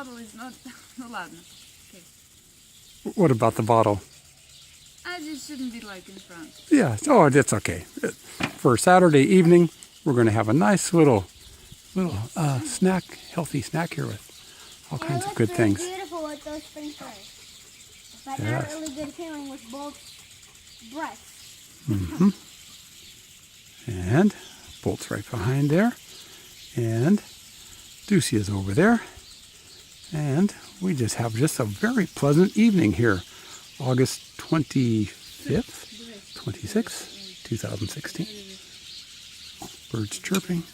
bottle is not... No ладно. Okay. What about the bottle? I just shouldn't be like in front. Yeah, oh, that's okay. For Saturday evening, we're going to have a nice little snack, healthy snack here with all kinds of good things. Beautiful with those sprinklers. But Yes. not really good feeling with both breaths. Mm-hmm. And Bolt's right behind there. And Ducey is over there. And we just have a very pleasant evening here. August 25th, 26th, 2016. Birds chirping.